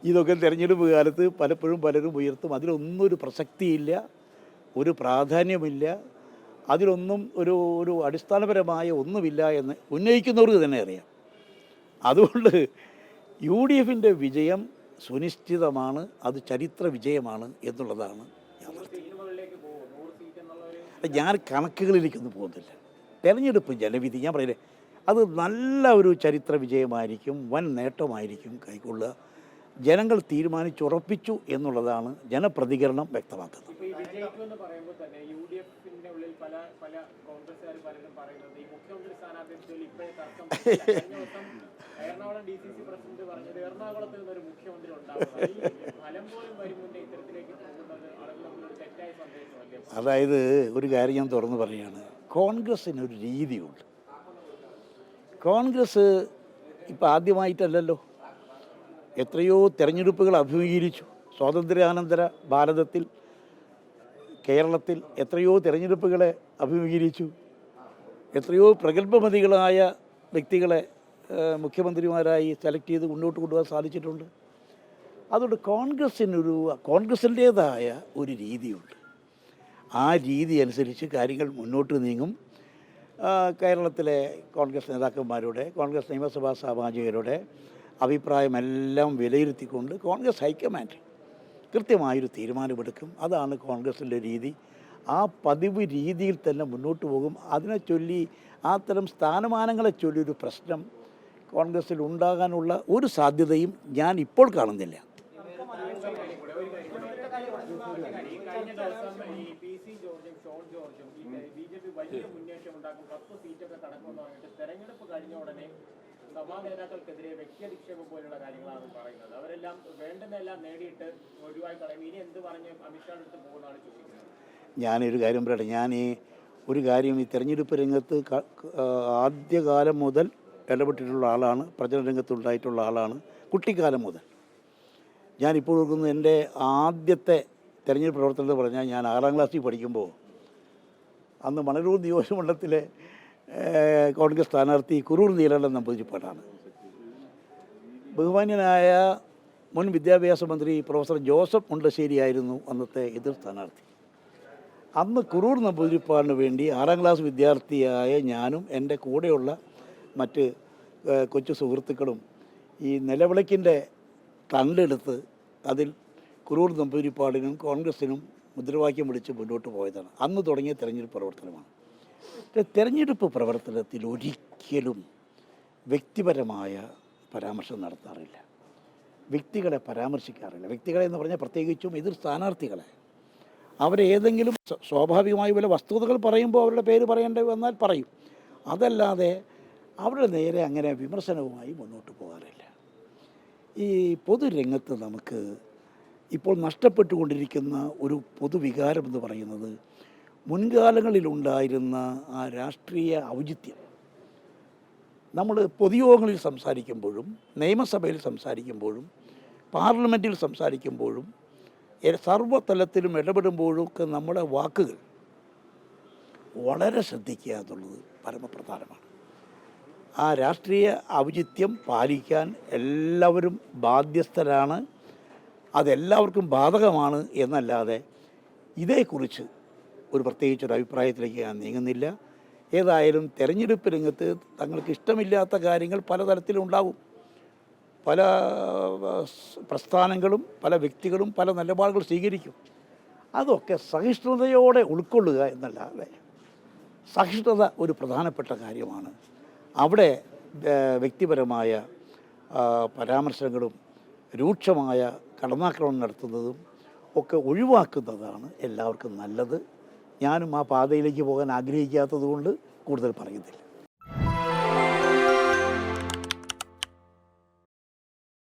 ഇതൊക്കെ തിരഞ്ഞെടുപ്പ് കാലത്ത് പലപ്പോഴും പലരും ഉയർത്തും. അതിലൊന്നും ഒരു പ്രസക്തിയില്ല, ഒരു പ്രാധാന്യമില്ല, അതിലൊന്നും ഒരു ഒരു അടിസ്ഥാനപരമായ ഒന്നുമില്ല എന്ന് ഉന്നയിക്കുന്നവർക്ക് തന്നെ അറിയാം. അതുകൊണ്ട് UDFിൻ്റെ വിജയം സുനിശ്ചിതമാണ്, അത് ചരിത്ര വിജയമാണ് എന്നുള്ളതാണ് യാഥാർത്ഥ്യം. ഞാൻ കണക്കുകളിലേക്കൊന്നും പോകുന്നില്ല. തെരഞ്ഞെടുപ്പ് ജനവിധി ഞാൻ പറയില്ലേ, അത് നല്ല ഒരു ചരിത്ര വിജയമായിരിക്കും, വൻ നേട്ടമായിരിക്കും കൈക്കൊള്ളുക. ജനങ്ങൾ തീരുമാനിച്ചുറപ്പിച്ചു എന്നുള്ളതാണ് ജനപ്രതികരണം വ്യക്തമാക്കുന്നത്. അതായത് ഒരു കാര്യം ഞാൻ തുറന്നു പറയുകയാണ്, കോൺഗ്രസ്സിനൊരു രീതിയുണ്ട്. കോൺഗ്രസ് ഇപ്പം ആദ്യമായിട്ടല്ലല്ലോ, എത്രയോ തെരഞ്ഞെടുപ്പുകൾ അഭിമുഖീകരിച്ചു. സ്വാതന്ത്ര്യാനന്തര ഭാരതത്തിൽ, കേരളത്തിൽ എത്രയോ തെരഞ്ഞെടുപ്പുകളെ അഭിമുഖീകരിച്ചു. എത്രയോ പ്രഗത്ഭമതികളായ വ്യക്തികളെ മുഖ്യമന്ത്രിമാരായി സെലക്ട് ചെയ്ത് മുന്നോട്ട് കൊണ്ടുപോകാൻ സാധിച്ചിട്ടുണ്ട്. അതുകൊണ്ട് കോൺഗ്രസിൻ്റേതായ ഒരു രീതിയുണ്ട്. ആ രീതി അനുസരിച്ച് കാര്യങ്ങൾ മുന്നോട്ട് നീങ്ങും. കേരളത്തിലെ കോൺഗ്രസ് നേതാക്കന്മാരുടെ, കോൺഗ്രസ് നിയമസഭാ സാമാജികരുടെ അഭിപ്രായമെല്ലാം വിലയിരുത്തിക്കൊണ്ട് കോൺഗ്രസ് ഹൈക്കമാൻഡ് കൃത്യമായൊരു തീരുമാനമെടുക്കും. അതാണ് കോൺഗ്രസിൻ്റെ രീതി. ആ പതിവ് രീതിയിൽ തന്നെ മുന്നോട്ട് പോകും. അതിനെ ചൊല്ലി, അത്തരം സ്ഥാനമാനങ്ങളെ ചൊല്ലി ഒരു പ്രശ്നം കോൺഗ്രസ്സിൽ ഉണ്ടാകാനുള്ള ഒരു സാധ്യതയും ഞാൻ ഇപ്പോൾ കാണുന്നില്ല. സഭാ നേതാക്കൾക്കെതിരെ വ്യക്തിയധിക്ഷേപം പോലുള്ള കാര്യങ്ങളാണ് പറയുന്നത്. അവരെല്ലാം വേണ്ടുന്നതെല്ലാം നേടിയിട്ട് ഒഴിവായി കളയും. ഇനി എന്ത് പറഞ്ഞ് അമിത്ഷായുടെ അടുത്ത് പോകുന്നതാണ് ചോദിക്കുന്നത്. ഞാനൊരു കാര്യം പറയട്ടെ, ഞാൻ ഒരു കാര്യം, ഈ തെരഞ്ഞെടുപ്പ് രംഗത്ത് ആദ്യകാലം മുതൽ ഇടപെട്ടിട്ടുള്ള ആളാണ്, പ്രചരണ രംഗത്തുണ്ടായിട്ടുള്ള ആളാണ്, കുട്ടിക്കാലം മുതൽ. ഞാനിപ്പോൾ ഓർക്കുന്നത് എൻ്റെ ആദ്യത്തെ തെരഞ്ഞെടുപ്പ് പ്രവർത്തനത്തിൽ പറഞ്ഞാൽ, ഞാൻ 6ാം ക്ലാസ്സിൽ പഠിക്കുമ്പോൾ അന്ന് മണലൂർ നിയോജകമണ്ഡലത്തിലെ കോൺഗ്രസ് സ്ഥാനാർത്ഥി കുറൂർ നീലകണ്ഠൻ നമ്പൂതിരിപ്പാടാണ്. ബഹുമാന്യനായ മുൻ വിദ്യാഭ്യാസ മന്ത്രി പ്രൊഫസർ ജോസഫ് മുണ്ടശ്ശേരിയായിരുന്നു അന്നത്തെ എതിർ സ്ഥാനാർത്ഥി. അന്ന് കുറൂർ നമ്പൂതിരിപ്പാടിന് വേണ്ടി 6ാം ക്ലാസ് വിദ്യാർത്ഥിയായ ഞാനും എൻ്റെ കൂടെയുള്ള മറ്റ് കൊച്ചു സുഹൃത്തുക്കളും ഈ നിലവിളക്കിൻ്റെ തണ്ടെടുത്ത് അതിൽ കുറൂർ നമ്പൂതിരിപ്പാടിനും കോൺഗ്രസിനും മുദ്രാവാക്യം വിളിച്ച് മുന്നോട്ട് പോയതാണ്. അന്ന് തുടങ്ങിയ തെരഞ്ഞെടുപ്പ് പ്രവർത്തനമാണ്. തെരഞ്ഞെടുപ്പ് പ്രവർത്തനത്തിൽ ഒരിക്കലും വ്യക്തിപരമായ പരാമർശം നടത്താറില്ല, വ്യക്തികളെ പരാമർശിക്കാറില്ല. വ്യക്തികളെ എന്ന് പറഞ്ഞാൽ പ്രത്യേകിച്ചും എതിർ സ്ഥാനാർത്ഥികളെ, അവരെ ഏതെങ്കിലും സ്വാഭാവികമായി വല്ല വസ്തുതകൾ പറയുമ്പോൾ അവരുടെ പേര് പറയേണ്ടി വന്നാൽ പറയും. അതല്ലാതെ അവരുടെ നേരെ അങ്ങനെ വിമർശനവുമായി മുന്നോട്ട് പോകാറില്ല. ഈ പൊതുരംഗത്ത് നമുക്ക് ഇപ്പോൾ നഷ്ടപ്പെട്ടുകൊണ്ടിരിക്കുന്ന ഒരു പൊതുവികാരം എന്ന് പറയുന്നത്, മുൻകാലങ്ങളിലുണ്ടായിരുന്ന ആ രാഷ്ട്രീയ ഔചിത്യം. നമ്മൾ പൊതുയോഗങ്ങളിൽ സംസാരിക്കുമ്പോഴും, നിയമസഭയിൽ സംസാരിക്കുമ്പോഴും, പാർലമെൻറ്റിൽ സംസാരിക്കുമ്പോഴും, സർവ്വതലത്തിലും ഇടപെടുമ്പോഴും ഒക്കെ നമ്മുടെ വാക്കുകൾ വളരെ ശ്രദ്ധിക്കുക എന്നുള്ളത് പരമപ്രധാനമാണ്. ആ രാഷ്ട്രീയ ഔചിത്യം പാലിക്കാൻ എല്ലാവരും ബാധ്യസ്ഥരാണ്. അതെല്ലാവർക്കും ബാധകമാണ് എന്നല്ലാതെ ഇതേക്കുറിച്ച് ഒരു പ്രത്യേകിച്ചൊരു അഭിപ്രായത്തിലേക്ക് ഞാൻ നീങ്ങുന്നില്ല. ഏതായാലും തെരഞ്ഞെടുപ്പ് രംഗത്ത് തങ്ങൾക്ക് ഇഷ്ടമില്ലാത്ത കാര്യങ്ങൾ പലതരത്തിലുണ്ടാകും. പല പ്രസ്ഥാനങ്ങളും പല വ്യക്തികളും പല നിലപാടുകൾ സ്വീകരിക്കും. അതൊക്കെ സഹിഷ്ണുതയോടെ ഉൾക്കൊള്ളുക എന്നല്ലാതെ, സഹിഷ്ണുത ഒരു പ്രധാനപ്പെട്ട കാര്യമാണ്. അവിടെ വ്യക്തിപരമായ പരാമർശങ്ങളും രൂക്ഷമായ കടന്നാക്രമണം നടത്തുന്നതും ഒക്കെ ഒഴിവാക്കുന്നതാണ് എല്ലാവർക്കും നല്ലത്. ഞാനും ആ പാതയിലേക്ക് പോകാൻ ആഗ്രഹിക്കാത്തത് കൊണ്ട് കൂടുതൽ പറയുന്നില്ല.